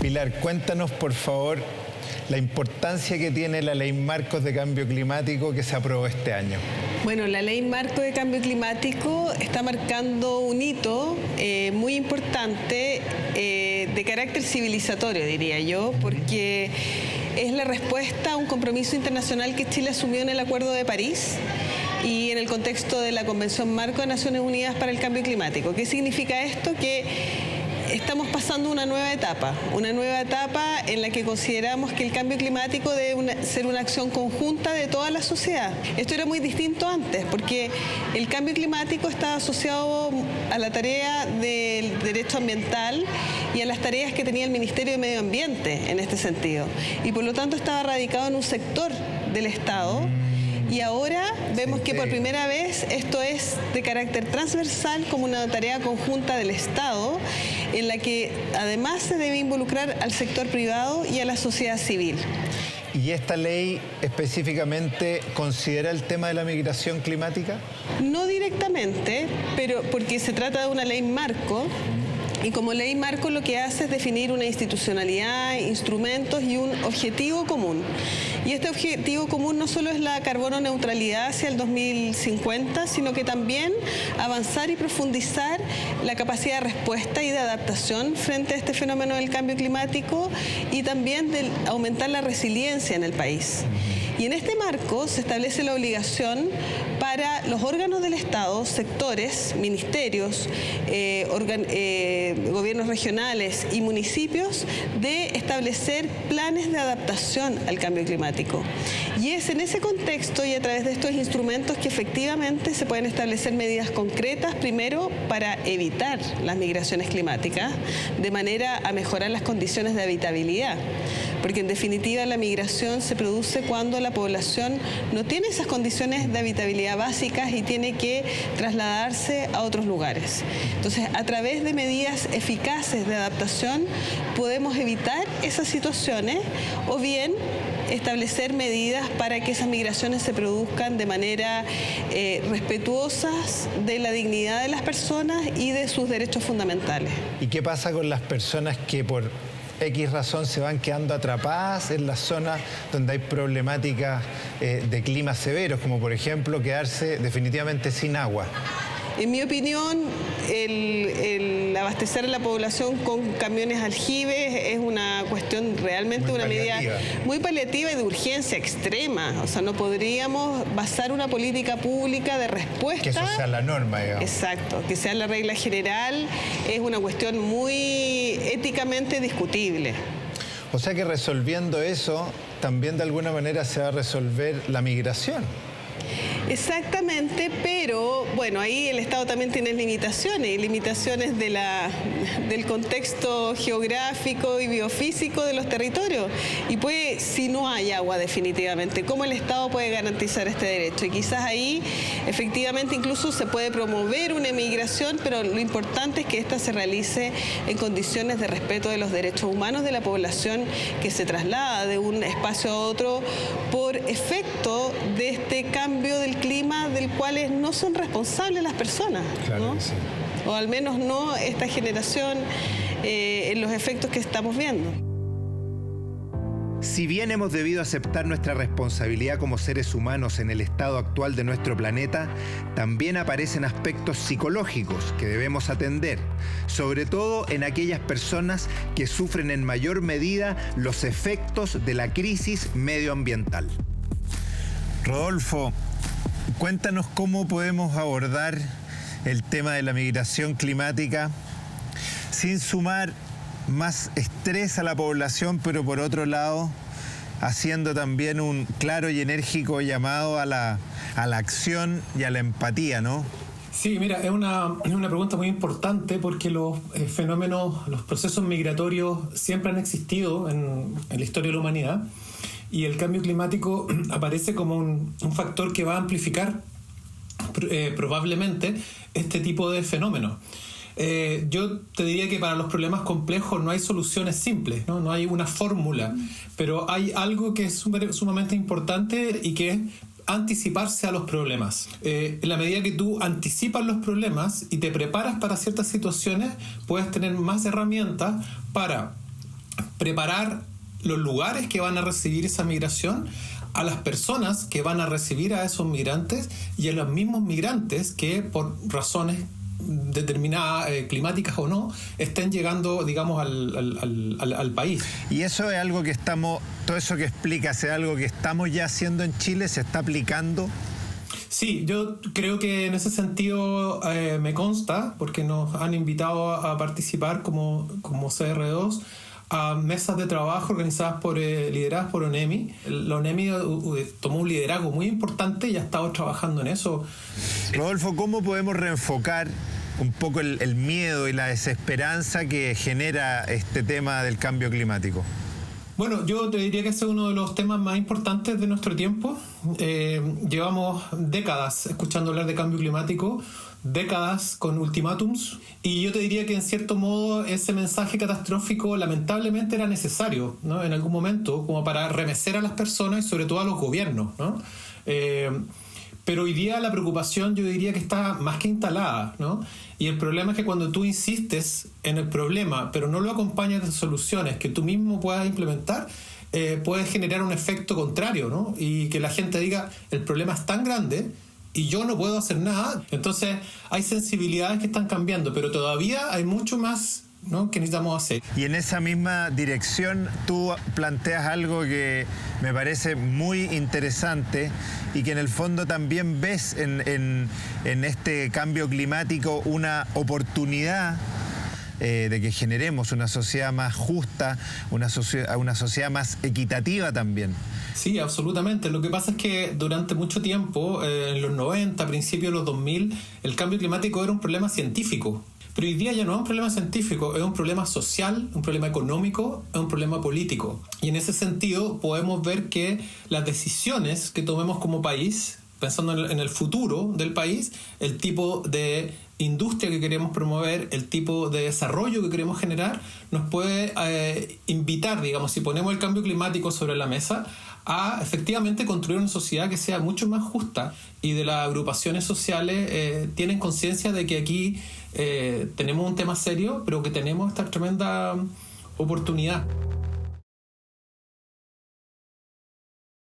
Pilar, cuéntanos por favor la importancia que tiene la Ley Marcos de Cambio Climático que se aprobó este año. Bueno, la Ley Marco de Cambio Climático está marcando un hito muy importante de carácter civilizatorio, diría yo, porque es la respuesta a un compromiso internacional que Chile asumió en el Acuerdo de París y en el contexto de la Convención Marco de Naciones Unidas para el Cambio Climático. ¿Qué significa esto? Que estamos pasando una nueva etapa en la que consideramos que el cambio climático debe ser una acción conjunta de toda la sociedad. Esto era muy distinto antes, porque el cambio climático estaba asociado a la tarea del derecho ambiental y a las tareas que tenía el Ministerio de Medio Ambiente en este sentido. Y por lo tanto estaba radicado en un sector del Estado. Y ahora vemos que por primera vez esto es de carácter transversal como una tarea conjunta del Estado en la que además se debe involucrar al sector privado y a la sociedad civil. ¿Y esta ley específicamente considera el tema de la migración climática? No directamente, pero porque se trata de una ley marco. Y como ley marco lo que hace es definir una institucionalidad, instrumentos y un objetivo común. Y este objetivo común no solo es la carbono neutralidad hacia el 2050, sino que también avanzar y profundizar la capacidad de respuesta y de adaptación frente a este fenómeno del cambio climático y también de aumentar la resiliencia en el país. Y en este marco se establece la obligación para los órganos del Estado, sectores, ministerios, gobiernos regionales y municipios de establecer planes de adaptación al cambio climático. Y es en ese contexto y a través de estos instrumentos que efectivamente se pueden establecer medidas concretas, primero para evitar las migraciones climáticas, de manera a mejorar las condiciones de habitabilidad. Porque en definitiva la migración se produce cuando la población no tiene esas condiciones de habitabilidad básicas y tiene que trasladarse a otros lugares. Entonces, a través de medidas eficaces de adaptación podemos evitar esas situaciones o bien establecer medidas para que esas migraciones se produzcan de manera respetuosas de la dignidad de las personas y de sus derechos fundamentales. ¿Y qué pasa con las personas que por X razón se van quedando atrapadas en las zonas donde hay problemáticas de climas severos, como por ejemplo quedarse definitivamente sin agua? En mi opinión, el abastecer a la población con camiones aljibes es una cuestión realmente una medida muy paliativa y de urgencia extrema. O sea, no podríamos basar una política pública de respuesta. Que eso sea la norma, digamos. Exacto, que sea la regla general es una cuestión muy éticamente discutible. O sea que resolviendo eso, también de alguna manera se va a resolver la migración. Exactamente, pero bueno, ahí el Estado también tiene limitaciones, y limitaciones del contexto geográfico y biofísico de los territorios. Y pues, si no hay agua definitivamente, ¿cómo el Estado puede garantizar este derecho? Y quizás ahí, efectivamente, incluso se puede promover una migración, pero lo importante es que ésta se realice en condiciones de respeto de los derechos humanos de la población que se traslada de un espacio a otro por efecto de este cambio del clima del cual no son responsables las personas, claro, ¿no? Sí. O al menos no esta generación en los efectos que estamos viendo. Si bien hemos debido aceptar nuestra responsabilidad como seres humanos en el estado actual de nuestro planeta, también aparecen aspectos psicológicos que debemos atender, sobre todo en aquellas personas que sufren en mayor medida los efectos de la crisis medioambiental. Rodolfo, cuéntanos cómo podemos abordar el tema de la migración climática sin sumar más estrés a la población, pero por otro lado, haciendo también un claro y enérgico llamado a la acción y a la empatía, ¿no? Sí, mira, es una pregunta muy importante porque los fenómenos, los procesos migratorios siempre han existido en la historia de la humanidad. Y el cambio climático aparece como un factor que va a amplificar probablemente este tipo de fenómenos. Yo te diría que para los problemas complejos no hay soluciones simples, ¿no? No hay una fórmula, pero hay algo que es sumamente importante y que es anticiparse a los problemas. En la medida que tú anticipas los problemas y te preparas para ciertas situaciones, puedes tener más herramientas para preparar los lugares que van a recibir esa migración, a las personas que van a recibir a esos migrantes y a los mismos migrantes que por razones determinadas, climáticas o no, estén llegando, digamos, al país. Y eso es algo que todo eso que explicas, es algo que estamos ya haciendo en Chile, ¿se está aplicando? Sí, yo creo que en ese sentido me consta, porque nos han invitado a participar como CR2 a mesas de trabajo organizadas lideradas por ONEMI. La ONEMI tomó un liderazgo muy importante y ha estado trabajando en eso. Rodolfo, ¿cómo podemos reenfocar un poco el miedo y la desesperanza que genera este tema del cambio climático? Bueno, yo te diría que ese es uno de los temas más importantes de nuestro tiempo. Llevamos décadas escuchando hablar de cambio climático, décadas con ultimátums, y yo te diría que en cierto modo ese mensaje catastrófico lamentablemente era necesario, ¿no? En algún momento, como para remecer a las personas y sobre todo a los gobiernos, ¿no? Pero hoy día la preocupación yo diría que está más que instalada, ¿no? Y el problema es que cuando tú insistes en el problema pero no lo acompañas de soluciones que tú mismo puedas implementar, puedes generar un efecto contrario, ¿no? Y que la gente diga, el problema es tan grande y yo no puedo hacer nada. Entonces hay sensibilidades que están cambiando, pero todavía hay mucho más, ¿no?, que necesitamos hacer. Y en esa misma dirección tú planteas algo que me parece muy interesante y que en el fondo también ves en este cambio climático una oportunidad de que generemos una sociedad más justa, una sociedad más equitativa también. Sí, absolutamente. Lo que pasa es que durante mucho tiempo, en los 90, principios de los 2000, el cambio climático era un problema científico. Pero hoy día ya no es un problema científico, es un problema social, un problema económico, es un problema político. Y en ese sentido podemos ver que las decisiones que tomemos como país, pensando en el futuro del país, el tipo de industria que queremos promover, el tipo de desarrollo que queremos generar, nos puede invitar, digamos, si ponemos el cambio climático sobre la mesa, a efectivamente construir una sociedad que sea mucho más justa, y de las agrupaciones sociales tienen conciencia de que aquí tenemos un tema serio, pero que tenemos esta tremenda oportunidad.